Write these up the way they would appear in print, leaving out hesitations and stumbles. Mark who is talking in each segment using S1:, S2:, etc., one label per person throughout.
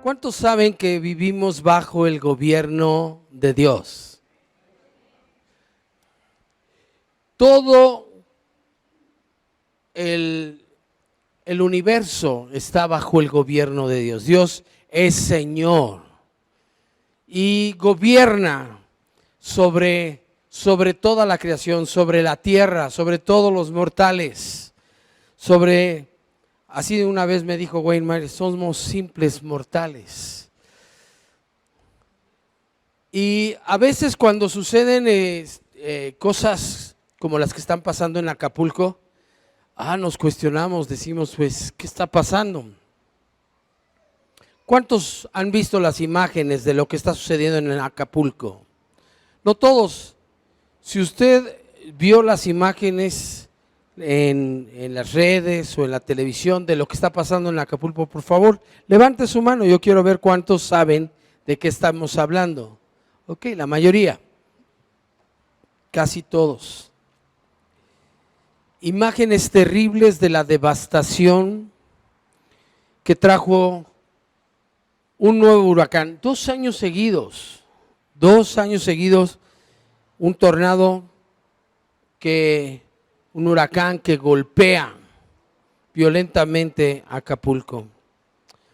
S1: ¿Cuántos saben que vivimos bajo el gobierno de Dios? Todo el universo está bajo el gobierno de Dios. Dios es Señor y gobierna sobre toda la creación, sobre la tierra, sobre todos los mortales, así una vez me dijo Wayne Myers, somos simples mortales. Y a veces cuando suceden cosas como las que están pasando en Acapulco, nos cuestionamos, decimos, pues, ¿qué está pasando? ¿Cuántos han visto las imágenes de lo que está sucediendo en Acapulco? No todos. Si usted vio las imágenes en las redes o en la televisión de lo que está pasando en Acapulco, por favor, levante su mano. Yo quiero ver cuántos saben de qué estamos hablando. Ok, la mayoría, casi todos. Imágenes terribles de la devastación que trajo un nuevo huracán. 2 años seguidos, un tornado, un huracán que golpea violentamente Acapulco.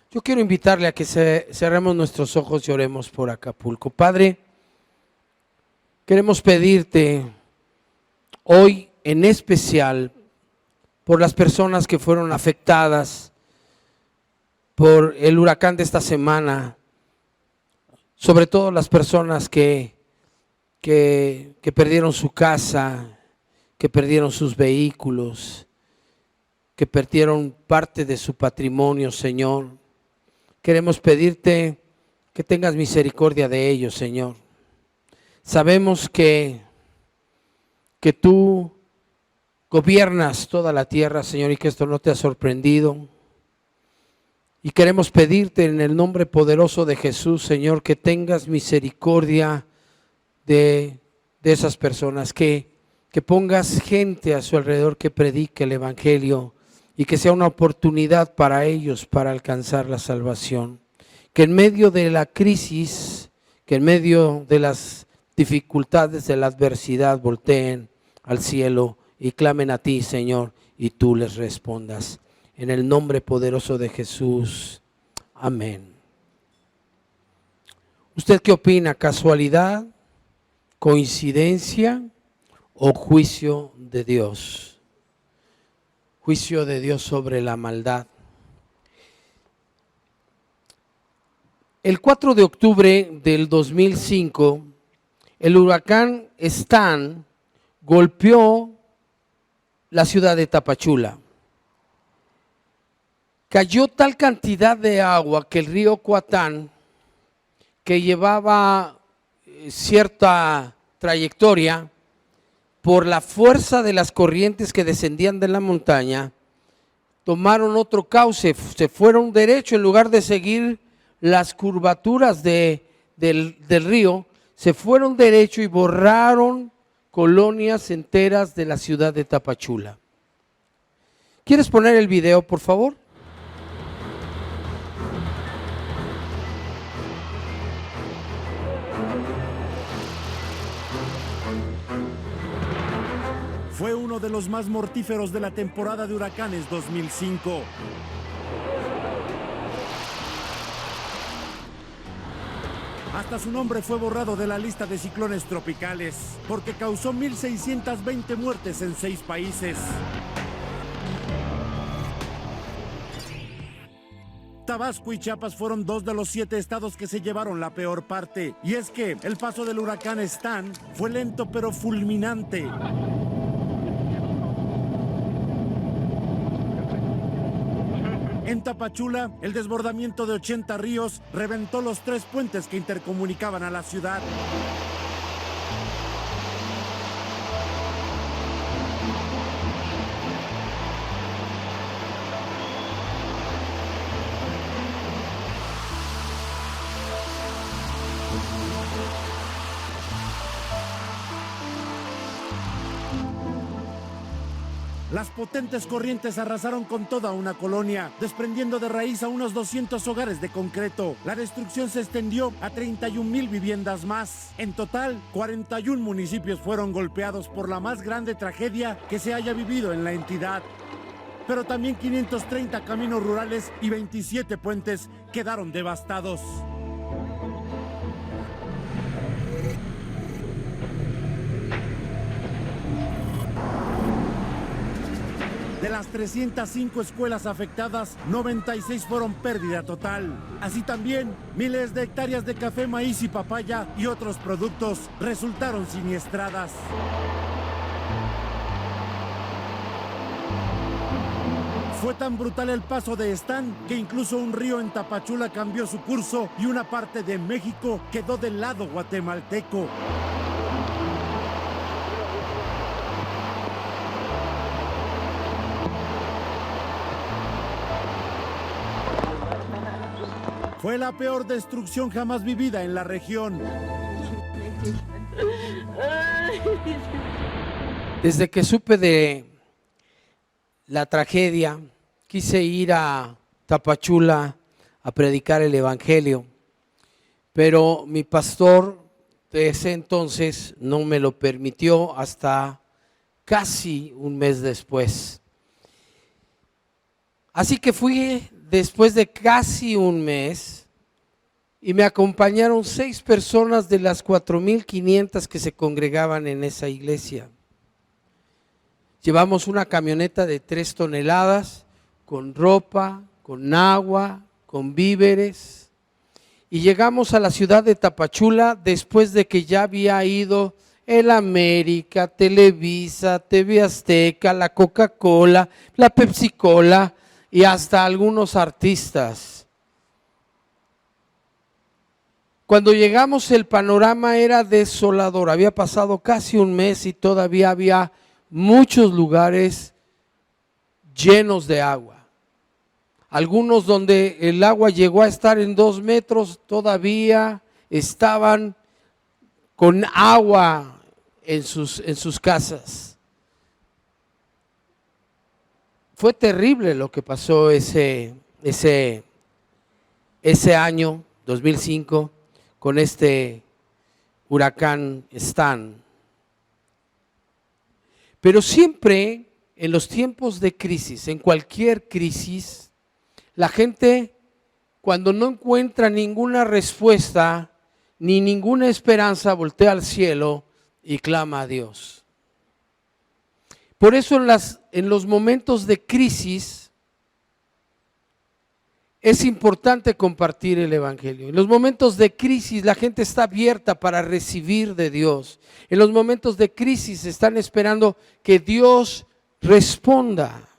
S1: Yo quiero invitarle a que cerremos nuestros ojos y oremos por Acapulco. Padre, queremos pedirte hoy en especial por las personas que fueron afectadas por el huracán de esta semana, sobre todo las personas que perdieron su casa, que perdieron sus vehículos, que perdieron parte de su patrimonio, Señor. Queremos pedirte que tengas misericordia de ellos, Señor. Sabemos que tú gobiernas toda la tierra, Señor, y que esto no te ha sorprendido. Y queremos pedirte en el nombre poderoso de Jesús, Señor, que tengas misericordia de esas personas, que pongas gente a su alrededor que predique el evangelio y que sea una oportunidad para ellos para alcanzar la salvación. Que en medio de la crisis, que en medio de las dificultades, de la adversidad, volteen al cielo y clamen a ti, Señor, y tú les respondas. En el nombre poderoso de Jesús. Amén. ¿Usted qué opina? ¿Casualidad? ¿Coincidencia? ¿O juicio de Dios? Juicio de Dios sobre la maldad. El 4 de octubre del 2005, el huracán Stan golpeó la ciudad de Tapachula. Cayó tal cantidad de agua que el río Coatán, que llevaba cierta trayectoria, por la fuerza de las corrientes que descendían de la montaña, tomaron otro cauce, se fueron derecho en lugar de seguir las curvaturas del río, se fueron derecho y borraron colonias enteras de la ciudad de Tapachula. ¿Quieres poner el video, por favor?
S2: Fue uno de los más mortíferos de la temporada de huracanes 2005. Hasta su nombre fue borrado de la lista de ciclones tropicales, porque causó 1,620 muertes en 6 países. Tabasco y Chiapas fueron 2 de los 7 estados que se llevaron la peor parte. Y es que el paso del huracán Stan fue lento pero fulminante. En Tapachula, el desbordamiento de 80 ríos reventó los 3 puentes que intercomunicaban a la ciudad. Las potentes corrientes arrasaron con toda una colonia, desprendiendo de raíz a unos 200 hogares de concreto. La destrucción se extendió a 31,000 viviendas más. En total, 41 municipios fueron golpeados por la más grande tragedia que se haya vivido en la entidad. Pero también 530 caminos rurales y 27 puentes quedaron devastados. De las 305 escuelas afectadas, 96 fueron pérdida total. Así también, miles de hectáreas de café, maíz y papaya y otros productos resultaron siniestradas. Fue tan brutal el paso de Stan que incluso un río en Tapachula cambió su curso y una parte de México quedó del lado guatemalteco. Fue la peor destrucción jamás vivida en la región.
S1: Desde que supe de la tragedia, quise ir a Tapachula a predicar el evangelio, pero mi pastor de ese entonces no me lo permitió hasta casi un mes después. Así que fui después de casi un mes y me acompañaron 6 personas de las 4,500 que se congregaban en esa iglesia. Llevamos una camioneta de 3 toneladas con ropa, con agua, con víveres y llegamos a la ciudad de Tapachula después de que ya había ido el América, Televisa, TV Azteca, la Coca-Cola, la Pepsi-Cola y hasta algunos artistas. Cuando llegamos el panorama era desolador, había pasado casi un mes y todavía había muchos lugares llenos de agua. Algunos donde el agua llegó a estar en 2 metros todavía estaban con agua en sus casas. Fue terrible lo que pasó ese año 2005 con este huracán Stan. Pero siempre en los tiempos de crisis, en cualquier crisis, la gente cuando no encuentra ninguna respuesta ni ninguna esperanza voltea al cielo y clama a Dios. Por eso en los momentos de crisis es importante compartir el evangelio. En los momentos de crisis la gente está abierta para recibir de Dios. En los momentos de crisis están esperando que Dios responda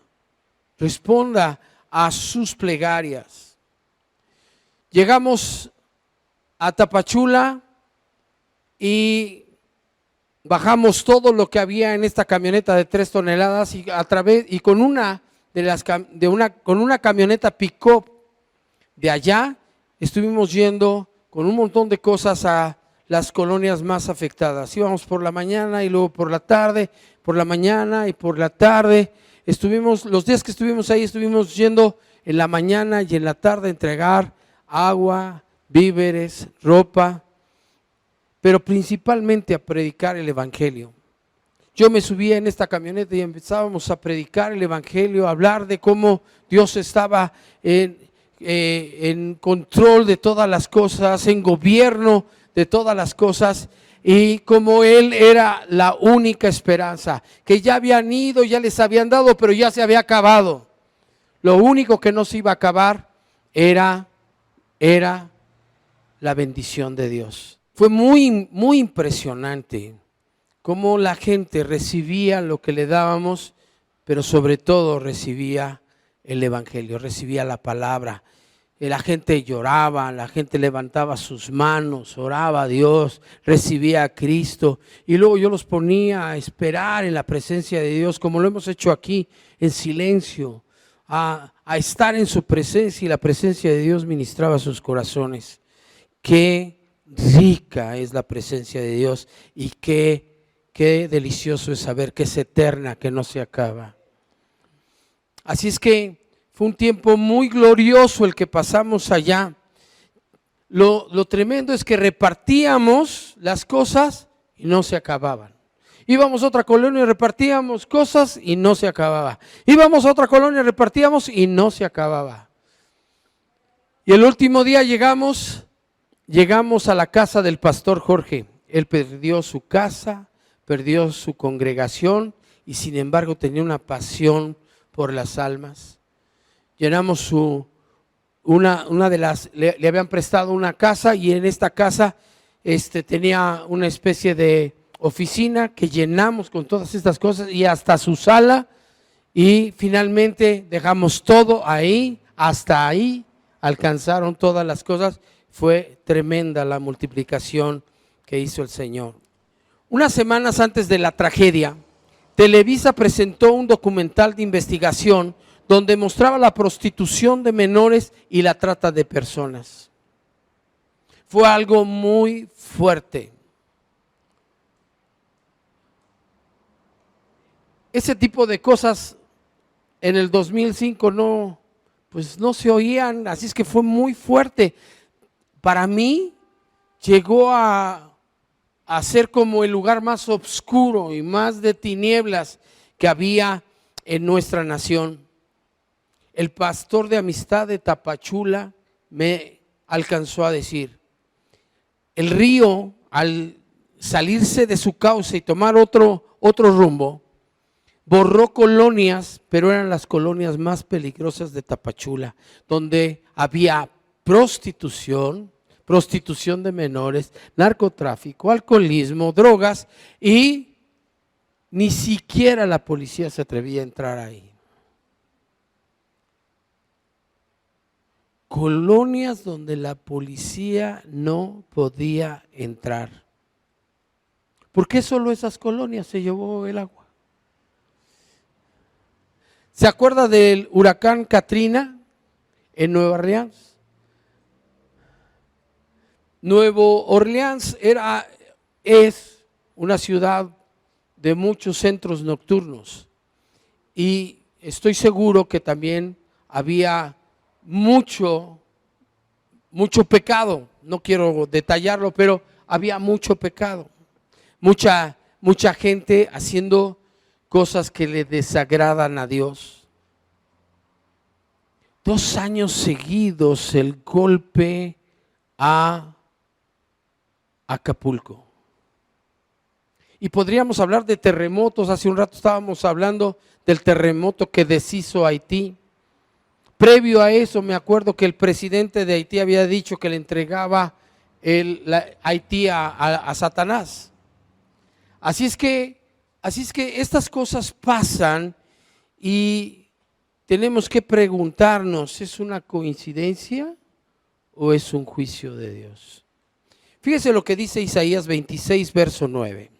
S1: a sus plegarias. Llegamos a Tapachula y bajamos todo lo que había en esta camioneta de 3 toneladas y con una camioneta pick-up de allá estuvimos yendo con un montón de cosas a las colonias más afectadas. Íbamos por la mañana y luego por la tarde, por la mañana y por la tarde. Los días que estuvimos ahí estuvimos yendo en la mañana y en la tarde a entregar agua, víveres, ropa, pero principalmente a predicar el evangelio. Yo me subía en esta camioneta y empezábamos a predicar el evangelio, a hablar de cómo Dios estaba en control de todas las cosas, en gobierno de todas las cosas y como Él era la única esperanza, que ya habían ido, ya les habían dado, pero ya se había acabado. Lo único que no se iba a acabar era la bendición de Dios. Fue muy, muy impresionante cómo la gente recibía lo que le dábamos, pero sobre todo recibía el evangelio, recibía la palabra. La gente lloraba, la gente levantaba sus manos, oraba a Dios, recibía a Cristo y luego yo los ponía a esperar en la presencia de Dios, como lo hemos hecho aquí, en silencio, a estar en su presencia y la presencia de Dios ministraba sus corazones. Qué rica es la presencia de Dios y qué delicioso es saber que es eterna, que no se acaba. Así es que fue un tiempo muy glorioso el que pasamos allá. Lo tremendo es que repartíamos las cosas y no se acababan. Íbamos a otra colonia y repartíamos cosas y no se acababa. Íbamos a otra colonia y repartíamos y no se acababa. Y el último día llegamos a la casa del pastor Jorge. Él perdió su casa, perdió su congregación y sin embargo tenía una pasión por las almas. Llenamos una de las, le habían prestado una casa y en esta casa tenía una especie de oficina que llenamos con todas estas cosas y hasta su sala, y finalmente dejamos todo ahí, hasta ahí alcanzaron todas las cosas. Fue tremenda la multiplicación que hizo el Señor. Unas semanas antes de la tragedia, Televisa presentó un documental de investigación donde mostraba la prostitución de menores y la trata de personas. Fue algo muy fuerte. Ese tipo de cosas en el 2005 no se oían, así es que fue muy fuerte. Para mí llegó a ser como el lugar más oscuro y más de tinieblas que había en nuestra nación. El pastor de Amistad de Tapachula me alcanzó a decir, el río al salirse de su cauce y tomar otro rumbo, borró colonias, pero eran las colonias más peligrosas de Tapachula, donde había prostitución de menores, narcotráfico, alcoholismo, drogas, y ni siquiera la policía se atrevía a entrar ahí. Colonias donde la policía no podía entrar. ¿Por qué solo esas colonias se llevó el agua? ¿Se acuerda del huracán Katrina en Nueva Orleans? Nueva Orleans es una ciudad de muchos centros nocturnos y estoy seguro que también había mucho pecado. No quiero detallarlo, pero había mucho pecado. Mucha gente haciendo cosas que le desagradan a Dios. 2 años seguidos el golpe a Acapulco. Y podríamos hablar de terremotos. Hace un rato estábamos hablando del terremoto que deshizo Haití. Previo a eso me acuerdo que el presidente de Haití había dicho que le entregaba Haití a Satanás. Así es que estas cosas pasan y tenemos que preguntarnos, ¿es una coincidencia o es un juicio de Dios? Fíjese lo que dice Isaías 26, verso 9.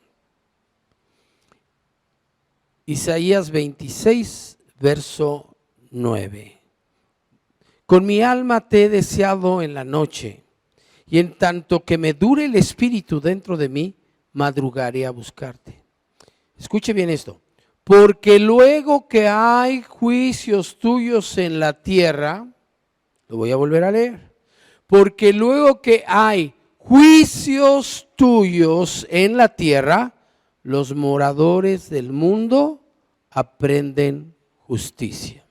S1: Isaías 26, verso 9. Con mi alma te he deseado en la noche, y en tanto que me dure el espíritu dentro de mí, madrugaré a buscarte. Escuche bien esto. Porque luego que hay juicios tuyos en la tierra, lo voy a volver a leer. Porque luego que hay juicios tuyos en la tierra, los moradores del mundo aprenden justicia.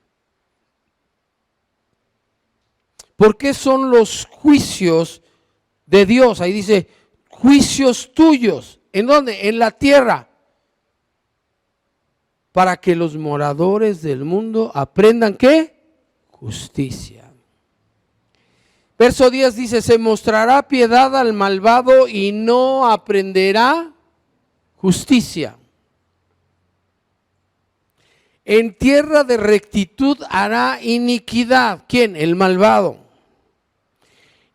S1: ¿Por qué son los juicios de Dios? Ahí dice, juicios tuyos. ¿En dónde? En la tierra. Para que los moradores del mundo aprendan, ¿qué? Justicia. Verso 10 dice, se mostrará piedad al malvado y no aprenderá justicia. En tierra de rectitud hará iniquidad. ¿Quién? El malvado.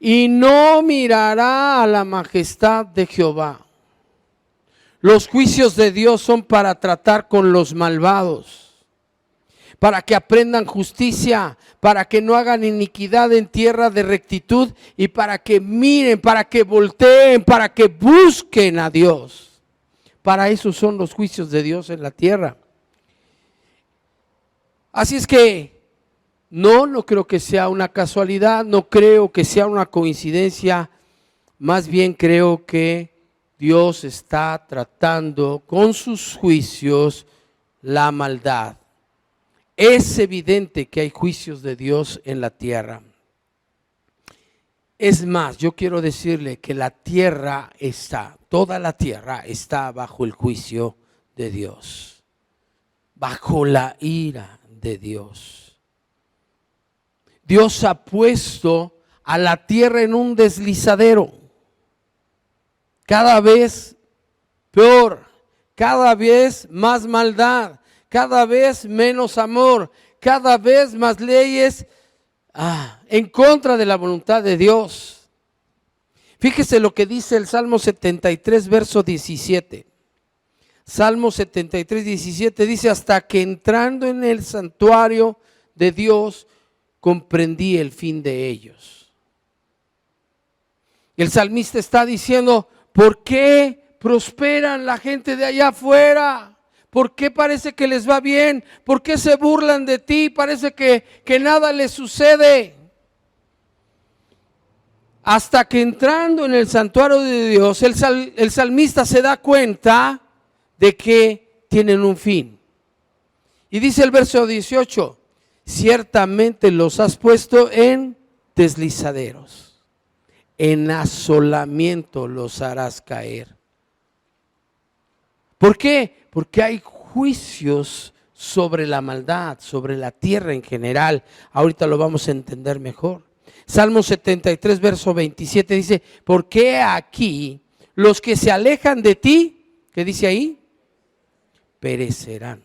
S1: Y no mirará a la majestad de Jehová. Los juicios de Dios son para tratar con los malvados, para que aprendan justicia, para que no hagan iniquidad en tierra de rectitud y para que miren, para que volteen, para que busquen a Dios. Para eso son los juicios de Dios en la tierra. Así es que no creo que sea una casualidad, no creo que sea una coincidencia, más bien creo que Dios está tratando con sus juicios la maldad. Es evidente que hay juicios de Dios en la tierra. Es más, yo quiero decirle que toda la tierra está bajo el juicio de Dios, bajo la ira de Dios. Dios ha puesto a la tierra en un deslizadero, cada vez peor, cada vez más maldad, cada vez menos amor, cada vez más leyes en contra de la voluntad de Dios. Fíjese lo que dice el Salmo 73, verso 17. Salmo 73, 17 dice: hasta que entrando en el santuario de Dios comprendí el fin de ellos. El salmista está diciendo: ¿por qué prosperan la gente de allá afuera? ¿Por qué parece que les va bien? ¿Por qué se burlan de ti? Parece que nada les sucede. Hasta que entrando en el santuario de Dios, el salmista se da cuenta de que tienen un fin. Y dice el verso 18: ciertamente los has puesto en deslizaderos, en asolamiento los harás caer. ¿Por qué? Porque hay juicios sobre la maldad, sobre la tierra en general. Ahorita lo vamos a entender mejor. Salmo 73, verso 27 dice: ¿por qué aquí los que se alejan de ti, qué dice ahí? Perecerán.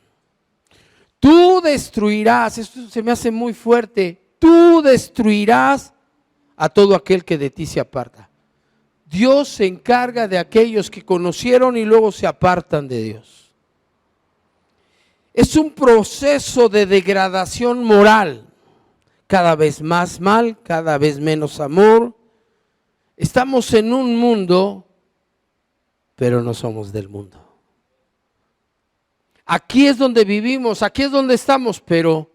S1: Tú destruirás, esto se me hace muy fuerte, tú destruirás a todo aquel que de ti se aparta. Dios se encarga de aquellos que conocieron y luego se apartan de Dios. Es un proceso de degradación moral, cada vez más mal, cada vez menos amor. Estamos en un mundo, pero no somos del mundo. Aquí es donde vivimos, aquí es donde estamos, pero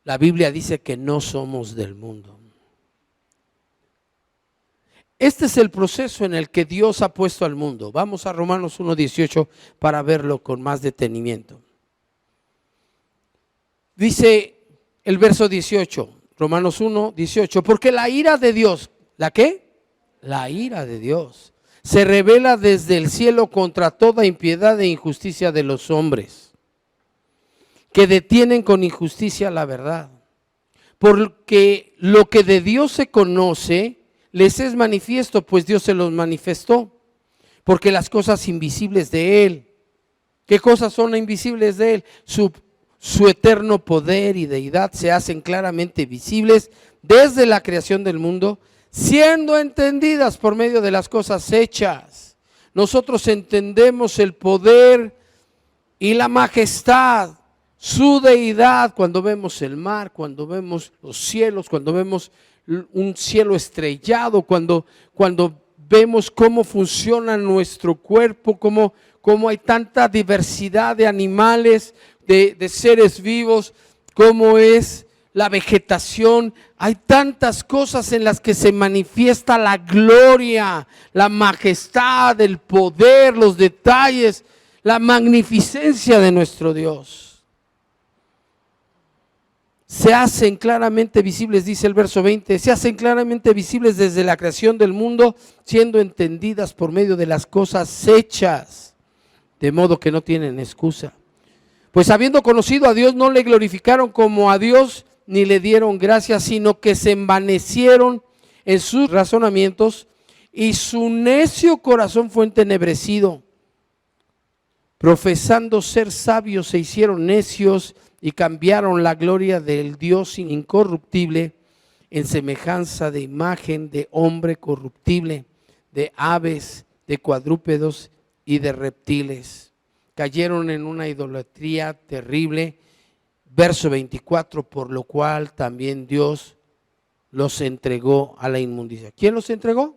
S1: la Biblia dice que no somos del mundo. Este es el proceso en el que Dios ha puesto al mundo. Vamos a Romanos 1:18 para verlo con más detenimiento. Dice el verso 18, Romanos 1:18, porque la ira de Dios, ¿la qué? La ira de Dios se revela desde el cielo contra toda impiedad e injusticia de los hombres, que detienen con injusticia la verdad. Porque lo que de Dios se conoce les es manifiesto, pues Dios se los manifestó. Porque las cosas invisibles de Él, ¿qué cosas son invisibles de Él? Su eterno poder y deidad se hacen claramente visibles desde la creación del mundo, siendo entendidas por medio de las cosas hechas. Nosotros entendemos el poder y la majestad, su deidad, cuando vemos el mar, cuando vemos los cielos, cuando vemos un cielo estrellado, cuando vemos cómo funciona nuestro cuerpo, cómo hay tanta diversidad de animales, de seres vivos, cómo es la vegetación. Hay tantas cosas en las que se manifiesta la gloria, la majestad, el poder, los detalles, la magnificencia de nuestro Dios. Se hacen claramente visibles, dice el verso 20, se hacen claramente visibles desde la creación del mundo, siendo entendidas por medio de las cosas hechas, de modo que no tienen excusa. Pues habiendo conocido a Dios, no le glorificaron como a Dios, ni le dieron gracias, sino que se envanecieron en sus razonamientos, y su necio corazón fue entenebrecido. Profesando ser sabios, se hicieron necios y cambiaron la gloria del Dios incorruptible en semejanza de imagen de hombre corruptible, de aves, de cuadrúpedos y de reptiles. Cayeron en una idolatría terrible. Verso 24, por lo cual también Dios los entregó a la inmundicia. ¿Quién los entregó?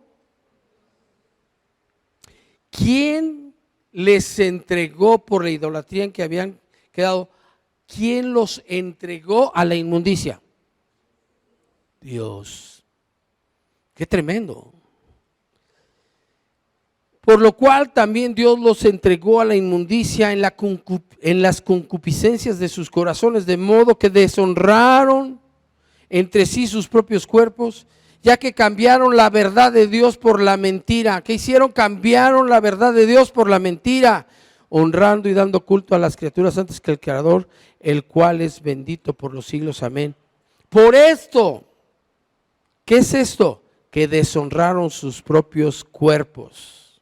S1: ¿Quién les entregó por la idolatría en que habían quedado? ¿quién los entregó a la inmundicia? Dios. Qué tremendo. Por lo cual también Dios los entregó a la inmundicia en las concupiscencias de sus corazones, de modo que deshonraron entre sí sus propios cuerpos, ya que cambiaron la verdad de Dios por la mentira. ¿Qué hicieron? Cambiaron la verdad de Dios por la mentira, honrando y dando culto a las criaturas antes que el Creador, el cual es bendito por los siglos. Amén. Por esto, ¿qué es esto? Que deshonraron sus propios cuerpos.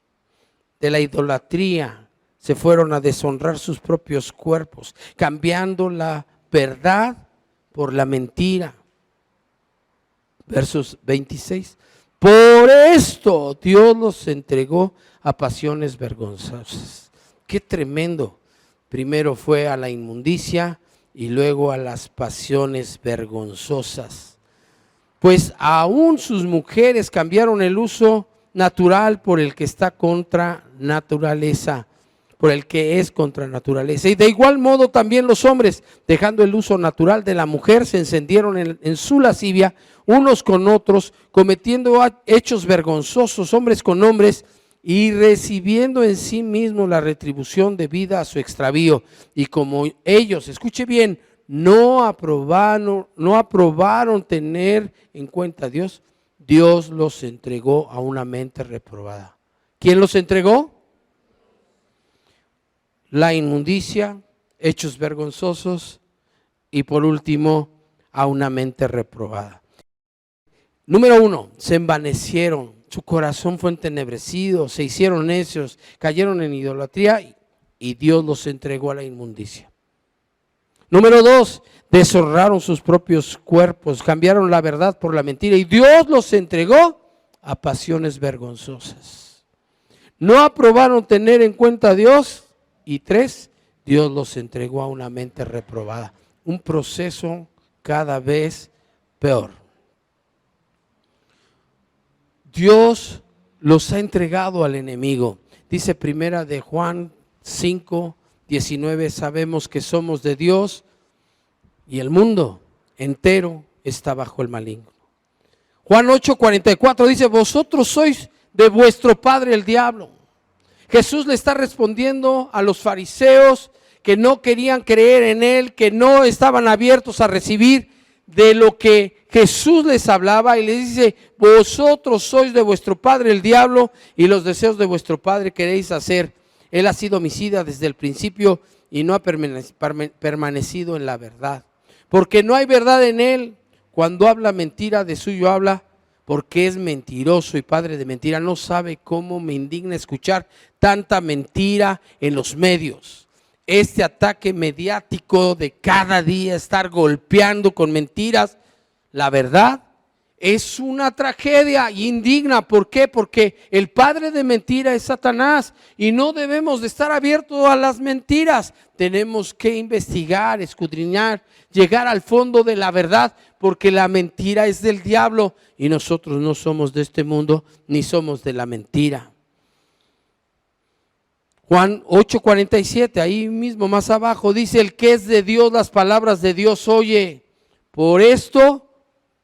S1: De la idolatría se fueron a deshonrar sus propios cuerpos, cambiando la verdad por la mentira. Versos 26. Por esto Dios los entregó a pasiones vergonzosas. Qué tremendo. Primero fue a la inmundicia y luego a las pasiones vergonzosas. Pues aún sus mujeres cambiaron el uso natural por el que está contra naturaleza, por el que es contra naturaleza. Y de igual modo también los hombres, dejando el uso natural de la mujer, se encendieron en su lascivia unos con otros, cometiendo hechos vergonzosos, hombres con hombres, y recibiendo en sí mismos la retribución debida a su extravío. Y como ellos, escuche bien, no aprobaron tener en cuenta a Dios, Dios los entregó a una mente reprobada. ¿Quién los entregó? La inmundicia, hechos vergonzosos y por último a una mente reprobada. Número 1, se envanecieron, su corazón fue entenebrecido, se hicieron necios, cayeron en idolatría y Dios los entregó a la inmundicia. Número 2, deshonraron sus propios cuerpos, cambiaron la verdad por la mentira y Dios los entregó a pasiones vergonzosas. No aprobaron tener en cuenta a Dios. Y 3, Dios los entregó a una mente reprobada. Un proceso cada vez peor. Dios los ha entregado al enemigo. Dice primera de Juan 5:19, sabemos que somos de Dios y el mundo entero está bajo el maligno. Juan 8:44 dice, vosotros sois de vuestro padre el diablo. Jesús le está respondiendo a los fariseos que no querían creer en él, que no estaban abiertos a recibir de lo que Jesús les hablaba, y les dice, vosotros sois de vuestro padre el diablo y los deseos de vuestro padre queréis hacer. Él ha sido homicida desde el principio y no ha permanecido en la verdad, porque no hay verdad en él. Cuando habla mentira, de suyo habla, porque es mentiroso y padre de mentira. No sabe cómo me indigna escuchar tanta mentira en los medios. Este ataque mediático de cada día estar golpeando con mentiras la verdad es una tragedia y indigna. ¿Por qué? Porque el padre de mentira es Satanás y no debemos de estar abiertos a las mentiras. Tenemos que investigar, escudriñar, llegar al fondo de la verdad, porque la mentira es del diablo y nosotros no somos de este mundo ni somos de la mentira. Juan 8:47, ahí mismo más abajo dice, el que es de Dios las palabras de Dios oye, por esto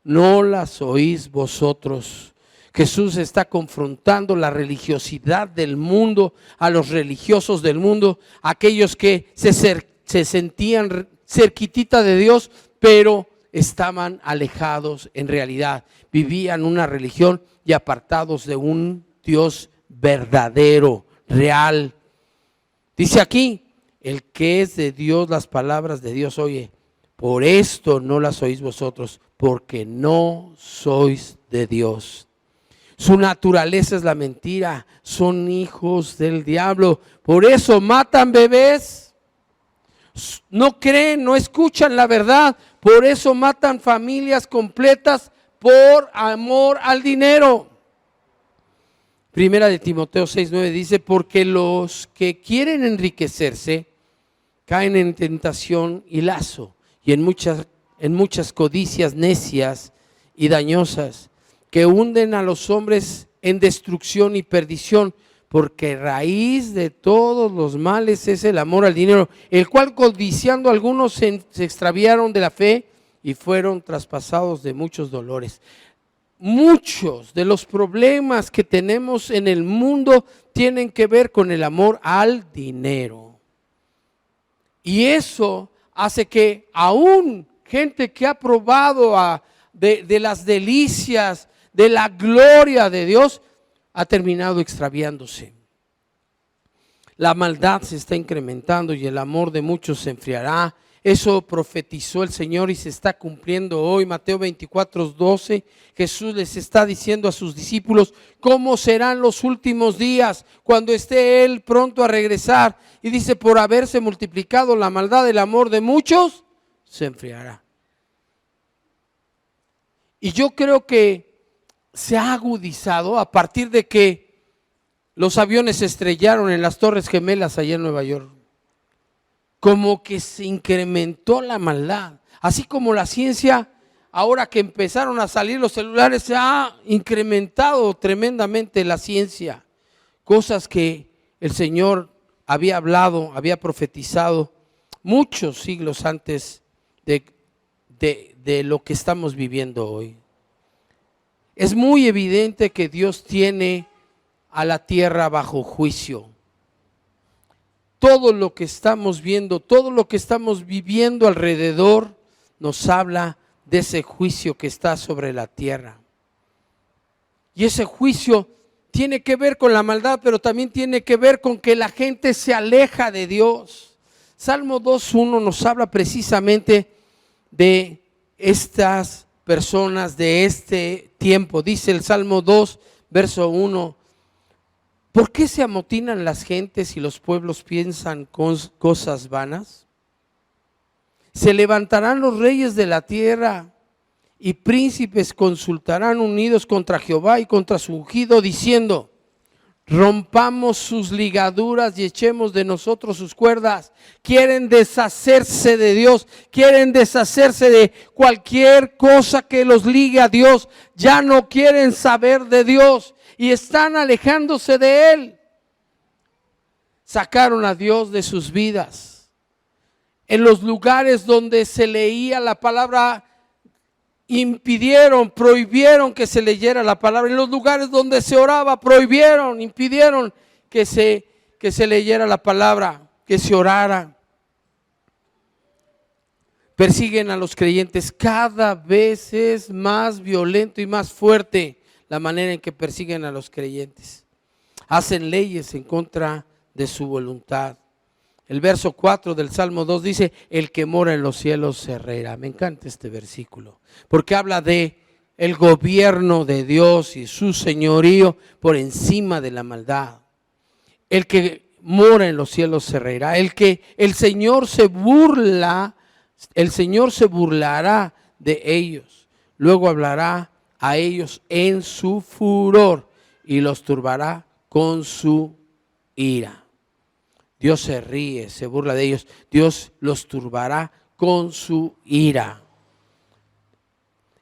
S1: no las oís vosotros. Jesús está confrontando la religiosidad del mundo, a los religiosos del mundo, aquellos que se sentían cerquitita de Dios, pero estaban alejados en realidad, vivían una religión y apartados de un Dios verdadero, real. Dice aquí, el que es de Dios las palabras de Dios oye, por esto no las oís vosotros, porque no sois de Dios. Su naturaleza es la mentira, son hijos del diablo, por eso matan bebés, no creen, no escuchan la verdad, por eso matan familias completas por amor al dinero. Primera de Timoteo 6:9 dice, porque los que quieren enriquecerse caen en tentación y lazo y en muchas codicias necias y dañosas que hunden a los hombres en destrucción y perdición, porque raíz de todos los males es el amor al dinero, el cual codiciando algunos se extraviaron de la fe y fueron traspasados de muchos dolores. Muchos de los problemas que tenemos en el mundo tienen que ver con el amor al dinero. Y eso hace que aún gente que ha probado de las delicias, de la gloria de Dios, ha terminado extraviándose. La maldad se está incrementando y el amor de muchos se enfriará. Eso profetizó el Señor y se está cumpliendo hoy. Mateo 24:12, Jesús les está diciendo a sus discípulos cómo serán los últimos días cuando esté Él pronto a regresar. Y dice, por haberse multiplicado la maldad, el amor de muchos se enfriará. Y yo creo que se ha agudizado a partir de que los aviones se estrellaron en las Torres Gemelas allá en Nueva York. Como que se incrementó la maldad. Así como la ciencia, ahora que empezaron a salir los celulares, se ha incrementado tremendamente la ciencia. Cosas que el Señor había hablado, había profetizado muchos siglos antes de lo que estamos viviendo hoy. Es muy evidente que Dios tiene a la tierra bajo juicio. Todo lo que estamos viendo, todo lo que estamos viviendo alrededor nos habla de ese juicio que está sobre la tierra. Y ese juicio tiene que ver con la maldad, pero también tiene que ver con que la gente se aleja de Dios. Salmo 2:1 nos habla precisamente de estas personas de este tiempo. Dice el Salmo 2, verso 1. ¿Por qué se amotinan las gentes y los pueblos piensan cosas vanas? Se levantarán los reyes de la tierra y príncipes consultarán unidos contra Jehová y contra su ungido, diciendo, rompamos sus ligaduras y echemos de nosotros sus cuerdas. Quieren deshacerse de Dios, quieren deshacerse de cualquier cosa que los ligue a Dios. Ya no quieren saber de Dios y están alejándose de Él. Sacaron a Dios de sus vidas. En los lugares donde se leía la palabra, prohibieron que se leyera la palabra. En los lugares donde se oraba, impidieron que se leyera la palabra, que se orara. Persiguen a los creyentes. Cada vez es más violento y más fuerte la manera en que persiguen a los creyentes. Hacen leyes en contra de su voluntad. El verso 4 del Salmo 2 dice, el que mora en los cielos se reirá. Me encanta este versículo, porque habla de el gobierno de Dios y su señorío por encima de la maldad. El que mora en los cielos se reirá. El Señor se burlará de ellos. Luego hablará a ellos en su furor y los turbará con su ira. Dios se ríe, se burla de ellos. Dios los turbará con su ira.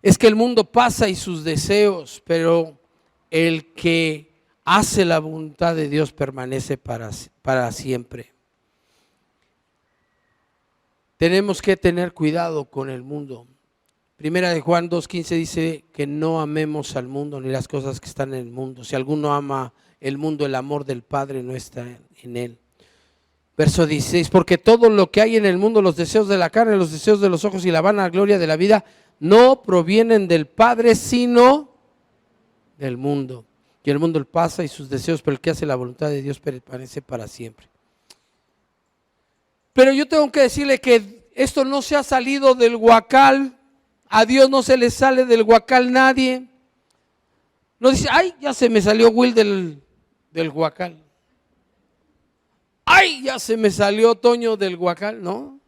S1: Es que el mundo pasa y sus deseos, pero el que hace la voluntad de Dios permanece para siempre. Tenemos que tener cuidado con el mundo. Primera de Juan 2:15 dice que no amemos al mundo ni las cosas que están en el mundo. Si alguno ama el mundo, el amor del Padre no está en él. Verso 16, porque todo lo que hay en el mundo, los deseos de la carne, los deseos de los ojos y la vanagloria de la vida, no provienen del Padre, sino del mundo. Y el mundo pasa y sus deseos, pero el que hace la voluntad de Dios permanece para siempre. Pero yo tengo que decirle que esto no se ha salido del huacal. A Dios no se le sale del huacal nadie. No dice, ay, ya se me salió Will del huacal. Ay, ya se me salió Toño del huacal. No,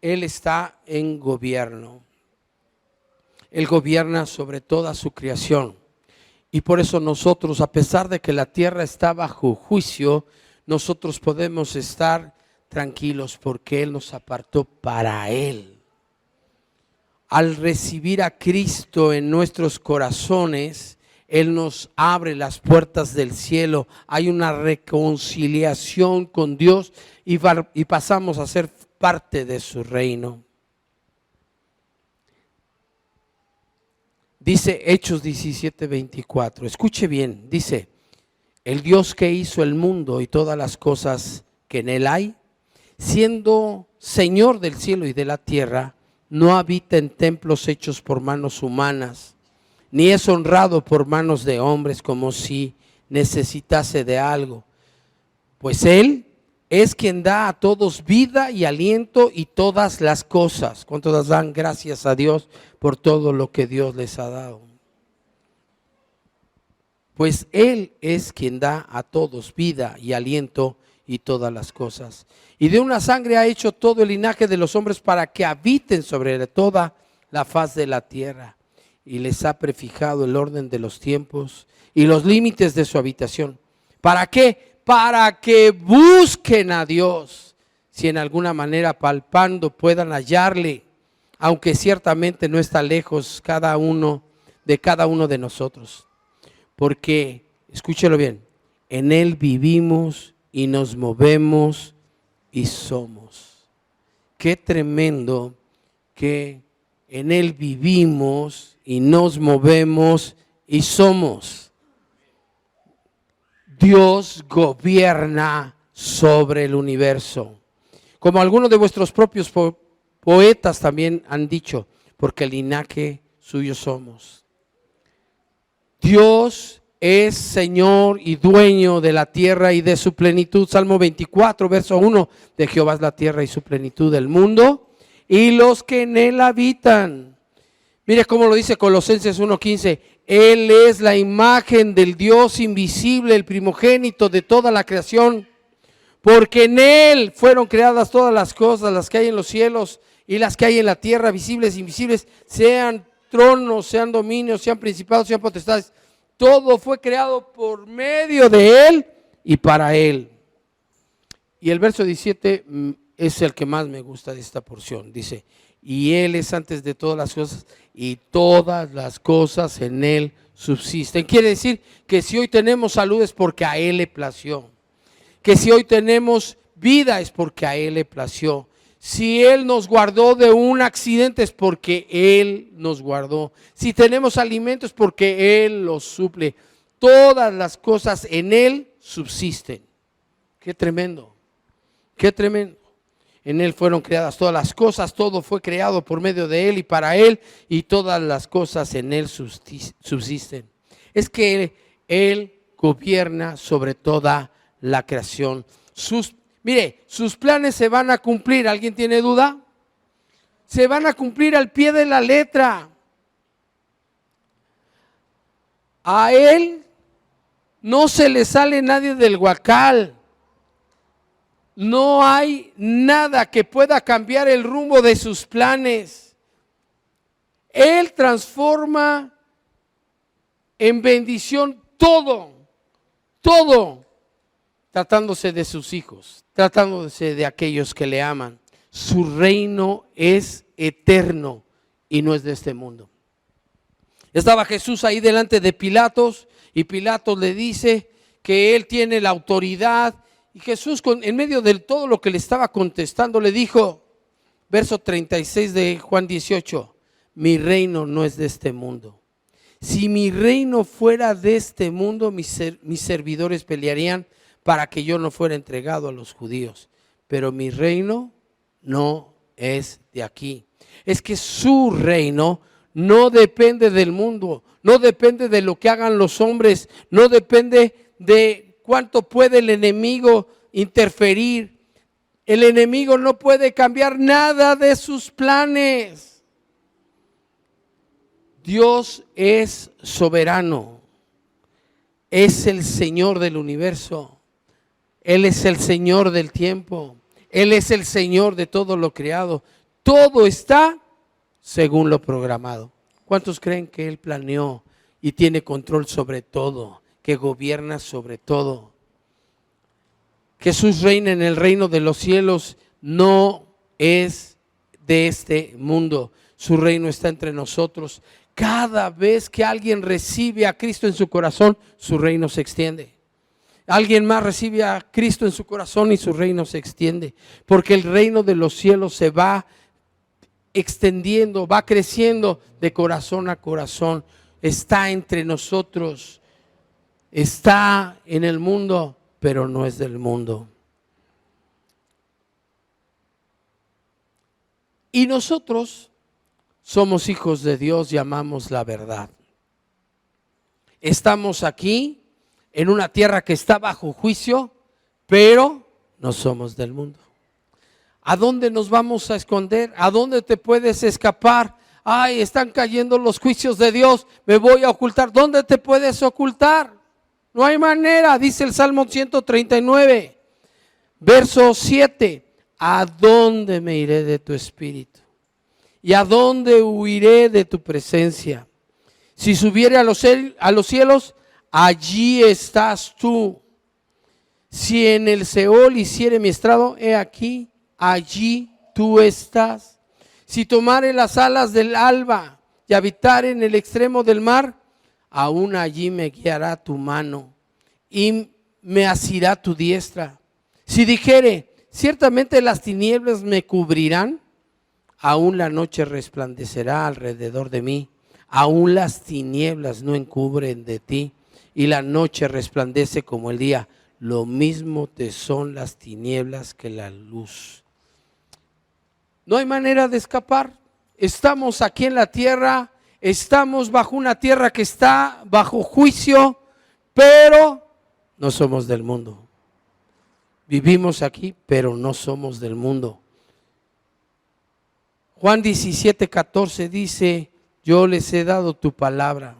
S1: Él está en gobierno. Él gobierna sobre toda su creación. Y por eso nosotros, a pesar de que la tierra está bajo juicio, nosotros podemos estar tranquilos porque Él nos apartó para Él. Al recibir a Cristo en nuestros corazones, Él nos abre las puertas del cielo. Hay una reconciliación con Dios y pasamos a ser parte de su reino. Dice Hechos 17:24. Escuche bien, dice: el Dios que hizo el mundo y todas las cosas que en él hay, siendo Señor del cielo y de la tierra, no habita en templos hechos por manos humanas, ni es honrado por manos de hombres como si necesitase de algo, pues Él es quien da a todos vida y aliento y todas las cosas. ¿Cuántos dan gracias a Dios por todo lo que Dios les ha dado? Pues Él es quien da a todos vida y aliento y todas las cosas. Y de una sangre ha hecho todo el linaje de los hombres para que habiten sobre toda la faz de la tierra. Y les ha prefijado el orden de los tiempos y los límites de su habitación. ¿Para qué? Para que busquen a Dios, si en alguna manera palpando puedan hallarle, aunque ciertamente no está lejos cada uno de nosotros. Porque, escúchelo bien, en Él vivimos y nos movemos y somos. Qué tremendo que en Él vivimos y nos movemos y somos. Dios gobierna sobre el universo. Como algunos de vuestros propios poetas también han dicho, porque el linaje suyo somos. Dios es Señor y dueño de la tierra y de su plenitud. Salmo 24, verso 1, de Jehová es la tierra y su plenitud, del mundo y los que en él habitan. Mire cómo lo dice Colosenses 1:15. Él es la imagen del Dios invisible, el primogénito de toda la creación, porque en Él fueron creadas todas las cosas, las que hay en los cielos y las que hay en la tierra, visibles e invisibles, sean tronos, sean dominios, sean principados, sean potestades. Todo fue creado por medio de Él y para Él. Y el verso 17 es el que más me gusta de esta porción. Dice: y Él es antes de todas las cosas y todas las cosas en Él subsisten. Quiere decir que si hoy tenemos salud es porque a Él le plació. Que si hoy tenemos vida es porque a Él le plació. Si Él nos guardó de un accidente es porque Él nos guardó. Si tenemos alimento es porque Él los suple. Todas las cosas en Él subsisten. Qué tremendo, qué tremendo. En Él fueron creadas todas las cosas, todo fue creado por medio de Él y para Él, y todas las cosas en Él subsisten. Es que Él gobierna sobre toda la creación. Mire, sus planes se van a cumplir. ¿Alguien tiene duda? Se van a cumplir al pie de la letra. A Él no se le sale nadie del huacal. No hay nada que pueda cambiar el rumbo de sus planes. Él transforma en bendición todo, tratándose de sus hijos, tratándose de aquellos que le aman. Su reino es eterno y no es de este mundo. Estaba Jesús ahí delante de Pilatos y Pilatos le dice que él tiene la autoridad. Y Jesús, en medio de todo lo que le estaba contestando, le dijo, verso 36 de Juan 18, mi reino no es de este mundo. Si mi reino fuera de este mundo, mis servidores pelearían para que yo no fuera entregado a los judíos. Pero mi reino no es de aquí. Es que su reino no depende del mundo, no depende de lo que hagan los hombres, no depende de cuánto puede el enemigo interferir. El enemigo no puede cambiar nada de sus planes. Dios es soberano. Es el Señor del universo. Él es el Señor del tiempo. Él es el Señor de todo lo creado. Todo está según lo programado. ¿Cuántos creen que Él planeó y tiene control sobre todo? Que gobierna sobre todo. Jesús reina en el reino de los cielos, no es de este mundo. su reino está entre nosotros. Cada vez que alguien recibe a Cristo en su corazón, su reino se extiende. Alguien más recibe a Cristo en su corazón y su reino se extiende. Porque el reino de los cielos se va extendiendo, va creciendo de corazón a corazón. Está entre nosotros, está en el mundo, pero no es del mundo. Y nosotros somos hijos de Dios y amamos la verdad. Estamos aquí en una tierra que está bajo juicio, pero no somos del mundo. ¿A dónde nos vamos a esconder? ¿A dónde te puedes escapar? Ay, están cayendo los juicios de Dios, me voy a ocultar. ¿Dónde te puedes ocultar? No hay manera, dice el Salmo 139, verso 7. ¿A dónde me iré de tu espíritu? ¿Y a dónde huiré de tu presencia? Si subiere a los cielos, allí estás tú. Si en el Seol hiciere mi estrado, he aquí, allí tú estás. Si tomare las alas del alba y habitare en el extremo del mar, aún allí me guiará tu mano y me asirá tu diestra. Si dijere, ciertamente las tinieblas me cubrirán, aún la noche resplandecerá alrededor de mí. Aún las tinieblas no encubren de ti, y la noche resplandece como el día. Lo mismo te son las tinieblas que la luz. No hay manera de escapar. Estamos aquí en la tierra, estamos bajo una tierra que está bajo juicio, pero no somos del mundo. Vivimos aquí, pero no somos del mundo. Juan 17:14 dice, yo les he dado tu palabra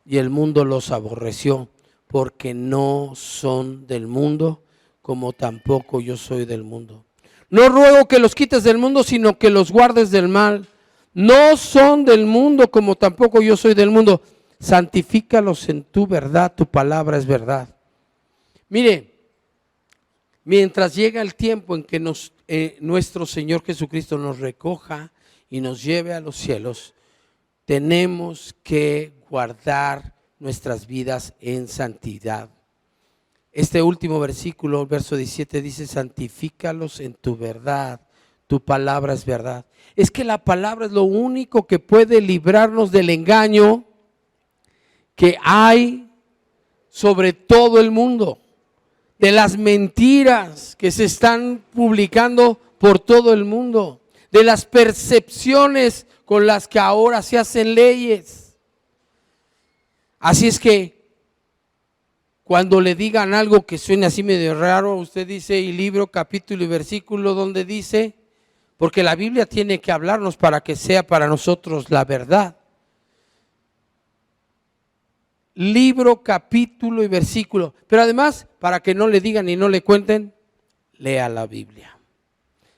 S1: y el mundo los aborreció, porque no son del mundo, como tampoco yo soy del mundo. No ruego que los quites del mundo, sino que los guardes del mal. No son del mundo, como tampoco yo soy del mundo. Santifícalos en tu verdad, tu palabra es verdad. Mire, mientras llega el tiempo en que nuestro Señor Jesucristo nos recoja y nos lleve a los cielos, tenemos que guardar nuestras vidas en santidad. Este último versículo, el verso 17, dice, santifícalos en tu verdad, tu palabra es verdad. Es que la palabra es lo único que puede librarnos del engaño que hay sobre todo el mundo, de las mentiras que se están publicando por todo el mundo, de las percepciones con las que ahora se hacen leyes. Así es que cuando le digan algo que suene así medio raro, usted dice, y libro, capítulo y versículo donde dice, porque la Biblia tiene que hablarnos para que sea para nosotros la verdad. Libro, capítulo y versículo, pero además, para que no le digan y no le cuenten, lea la Biblia.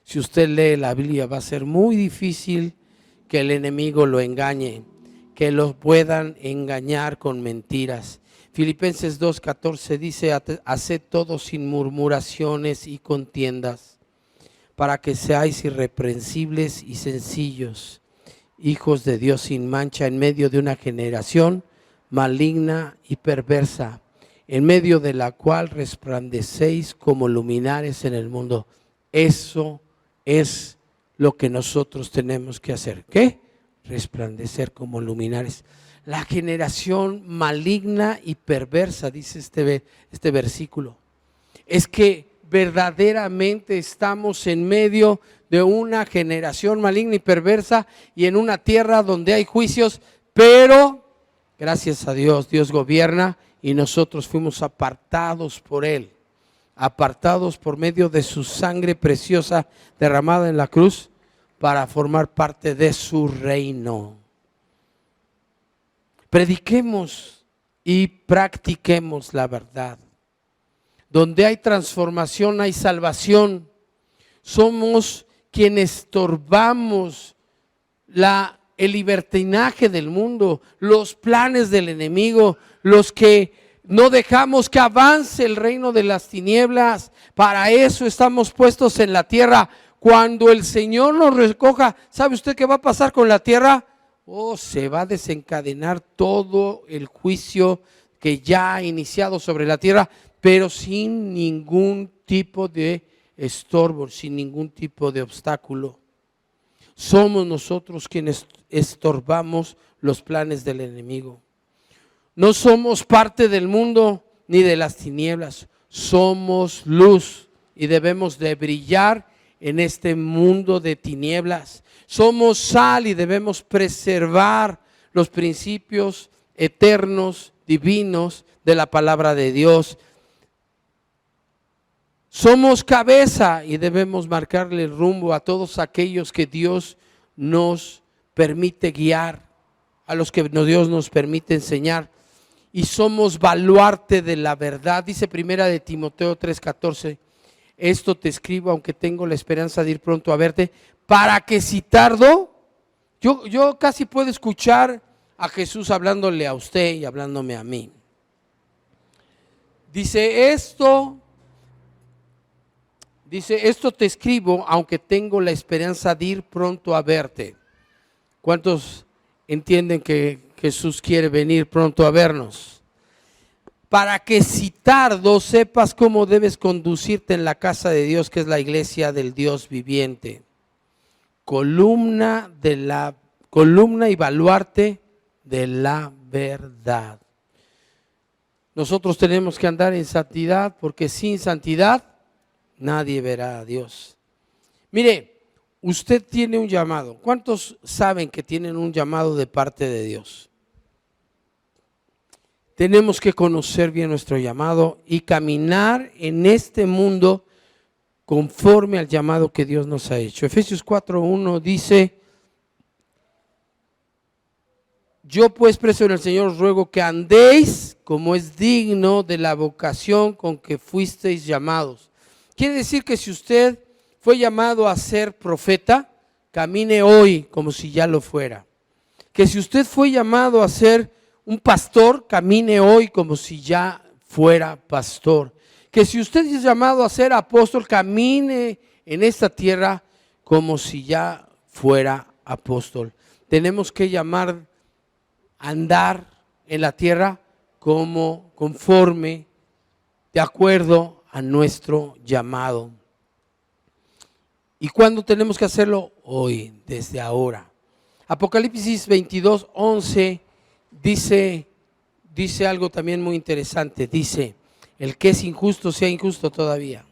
S1: Si usted lee la Biblia, va a ser muy difícil que el enemigo lo engañe, que lo puedan engañar con mentiras. Filipenses 2:14 dice, haced todo sin murmuraciones y contiendas, para que seáis irreprensibles y sencillos, hijos de Dios sin mancha en medio de una generación maligna y perversa, en medio de la cual resplandecéis como luminares en el mundo. Eso es lo que nosotros tenemos que hacer. ¿Qué? Resplandecer como luminares. La generación maligna y perversa, dice este versículo, es que verdaderamente estamos en medio de una generación maligna y perversa y en una tierra donde hay juicios, pero gracias a Dios, Dios gobierna y nosotros fuimos apartados por Él, apartados por medio de su sangre preciosa derramada en la cruz para formar parte de su reino. Prediquemos y practiquemos la verdad. Donde hay transformación, hay salvación. Somos quienes estorbamos el libertinaje del mundo, los planes del enemigo, los que no dejamos que avance el reino de las tinieblas. Para eso estamos puestos en la tierra. Cuando el Señor nos recoja, ¿sabe usted qué va a pasar con la tierra? Oh, se va a desencadenar todo el juicio que ya ha iniciado sobre la tierra, pero sin ningún tipo de estorbo, sin ningún tipo de obstáculo. Somos nosotros quienes estorbamos los planes del enemigo. No somos parte del mundo ni de las tinieblas, somos luz y debemos de brillar en este mundo de tinieblas. Somos sal y debemos preservar los principios eternos, divinos de la palabra de Dios. Somos cabeza y debemos marcarle el rumbo a todos aquellos que Dios nos permite guiar, a los que Dios nos permite enseñar. Y somos baluarte de la verdad. Dice primera de Timoteo 3:14, esto te escribo aunque tengo la esperanza de ir pronto a verte, para que si tardo, yo casi puedo escuchar a Jesús hablándole a usted y hablándome a mí. Dice esto te escribo aunque tengo la esperanza de ir pronto a verte. ¿Cuántos entienden que Jesús quiere venir pronto a vernos? Para que si tardo sepas cómo debes conducirte en la casa de Dios, que es la iglesia del Dios viviente. Columna y baluarte de la verdad. Nosotros tenemos que andar en santidad, porque sin santidad nadie verá a Dios. Mire, usted tiene un llamado. ¿Cuántos saben que tienen un llamado de parte de Dios? Tenemos que conocer bien nuestro llamado y caminar en este mundo conforme al llamado que Dios nos ha hecho. Efesios 4:1 dice: yo pues, preso en el Señor, os ruego que andéis como es digno de la vocación con que fuisteis llamados. Quiere decir que si usted fue llamado a ser profeta, camine hoy como si ya lo fuera. Que si usted fue llamado a ser un pastor, camine hoy como si ya fuera pastor. Que si usted es llamado a ser apóstol, camine en esta tierra como si ya fuera apóstol. Tenemos que andar en la tierra como conforme, de acuerdo a nuestro llamado. ¿Y cuándo tenemos que hacerlo? Hoy, desde ahora. Apocalipsis 22:11 dice algo también muy interesante. Dice: el que es injusto sea injusto todavía,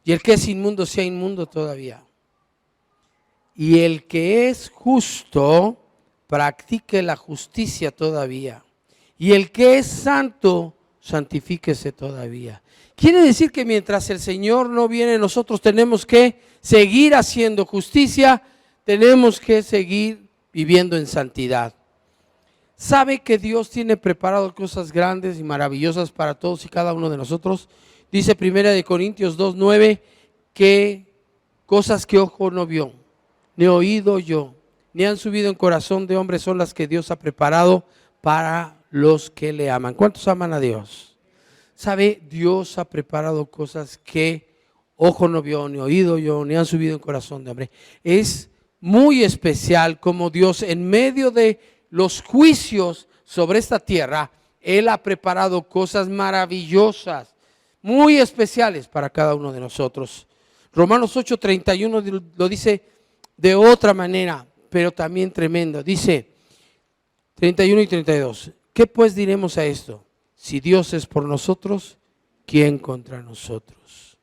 S1: y el que es inmundo sea inmundo todavía, y el que es justo practique la justicia todavía, y el que es santo santifíquese todavía. Quiere decir que mientras el Señor no viene, nosotros tenemos que seguir haciendo justicia, tenemos que seguir viviendo en santidad. ¿Sabe que Dios tiene preparado cosas grandes y maravillosas para todos y cada uno de nosotros? Dice 1 Corintios 2:9 que cosas que ojo no vio, ni oído oyó, ni han subido en corazón de hombre son las que Dios ha preparado para los que le aman. ¿Cuántos aman a Dios? ¿Sabe? Dios ha preparado cosas que ojo no vio, ni oído oyó, ni han subido en corazón de hombre. Es muy especial como Dios, en medio de los juicios sobre esta tierra, Él ha preparado cosas maravillosas, muy especiales para cada uno de nosotros. Romanos 8:31 lo dice de otra manera, pero también tremendo. Dice 31 y 32. ¿Qué pues diremos a esto? Si Dios es por nosotros, ¿quién contra nosotros?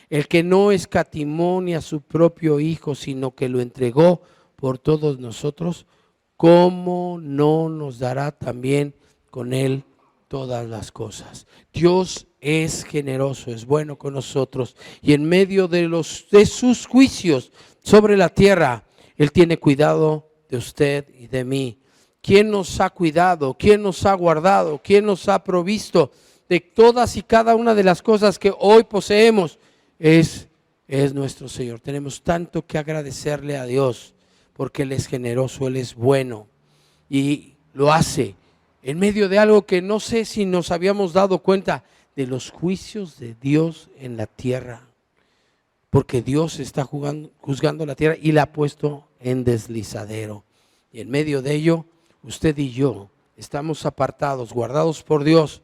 S1: El que no escatimó ni a su propio Hijo, sino que lo entregó por todos nosotros, ¿cómo no nos dará también con Él todas las cosas? Dios es generoso, es bueno con nosotros, y en medio de sus juicios sobre la tierra, Él tiene cuidado de usted y de mí. ¿Quién nos ha cuidado? ¿Quién nos ha guardado? ¿Quién nos ha provisto de todas y cada una de las cosas que hoy poseemos? Es nuestro Señor. Tenemos tanto que agradecerle a Dios, porque Él es generoso, Él es bueno, y lo hace en medio de algo que no sé si nos habíamos dado cuenta, de los juicios de Dios en la tierra. porque Dios está juzgando la tierra y la ha puesto en deslizadero. Y en medio de ello, usted y yo estamos apartados, guardados por Dios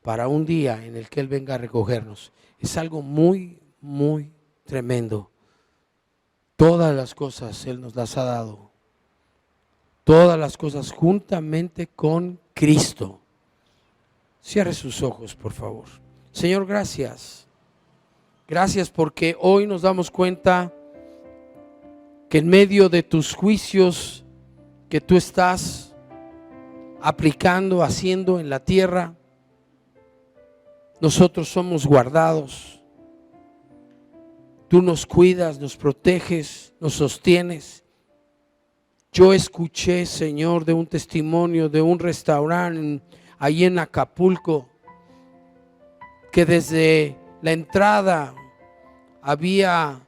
S1: para un día en el que Él venga a recogernos. Es algo muy, muy tremendo. Todas las cosas Él nos las ha dado. Todas las cosas juntamente con Cristo. Cierre sus ojos, por favor. Señor, gracias. Gracias porque hoy nos damos cuenta que en medio de tus juicios que tú estás aplicando, haciendo en la tierra, nosotros somos guardados. Tú nos cuidas, nos proteges, nos sostienes. Yo escuché, Señor, de un testimonio de un restaurante ahí en Acapulco, que desde la entrada había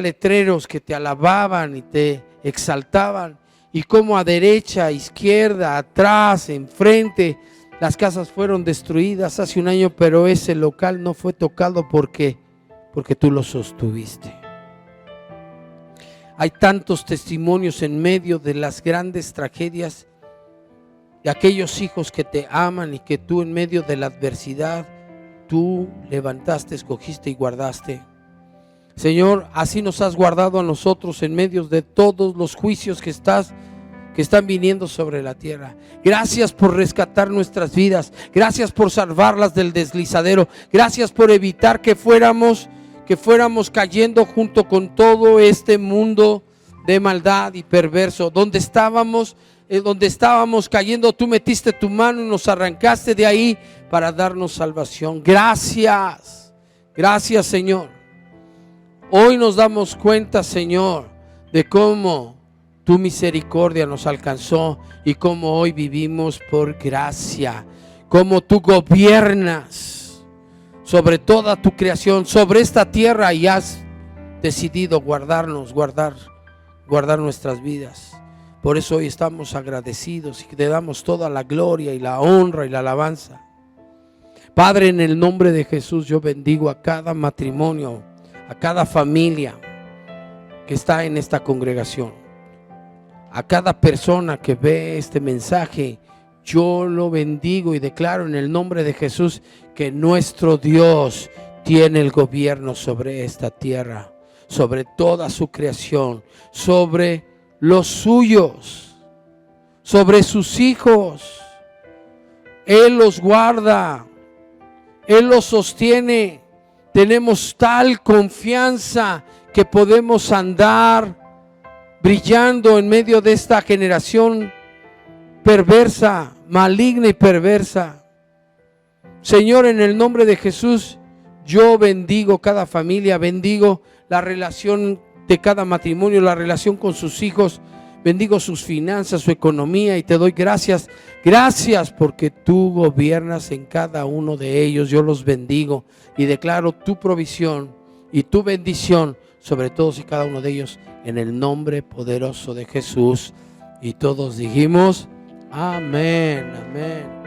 S1: letreros que te alababan y te exaltaban, y como a derecha, a izquierda, atrás, enfrente, las casas fueron destruidas hace un año, pero ese local no fue tocado porque tú lo sostuviste. Hay tantos testimonios en medio de las grandes tragedias de aquellos hijos que te aman y que tú en medio de la adversidad, tú levantaste, escogiste y guardaste. Señor, así nos has guardado a nosotros en medio de todos los juicios que están viniendo sobre la tierra. Gracias por rescatar nuestras vidas. Gracias por salvarlas del deslizadero. Gracias por evitar que fuéramos cayendo junto con todo este mundo de maldad y perverso. Donde estábamos cayendo, tú metiste tu mano y nos arrancaste de ahí para darnos salvación. Gracias, gracias, Señor. Hoy nos damos cuenta, Señor, de cómo tu misericordia nos alcanzó y cómo hoy vivimos por gracia, cómo tú gobiernas sobre toda tu creación, sobre esta tierra, y has decidido guardar nuestras vidas. Por eso hoy estamos agradecidos y te damos toda la gloria y la honra y la alabanza. Padre, en el nombre de Jesús yo bendigo a cada matrimonio, a cada familia que está en esta congregación, a cada persona que ve este mensaje. Yo lo bendigo y declaro en el nombre de Jesús que nuestro Dios tiene el gobierno sobre esta tierra, sobre toda su creación, sobre los suyos, sobre sus hijos. Él los guarda, Él los sostiene. Tenemos tal confianza que podemos andar brillando en medio de esta generación perversa, maligna y perversa. Señor, en el nombre de Jesús, yo bendigo cada familia, bendigo la relación de cada matrimonio, la relación con sus hijos, bendigo sus finanzas, su economía, y te doy gracias. Gracias porque tú gobiernas en cada uno de ellos. Yo los bendigo y declaro tu provisión y tu bendición sobre todos y cada uno de ellos, en el nombre poderoso de Jesús. Y todos dijimos amén, amén.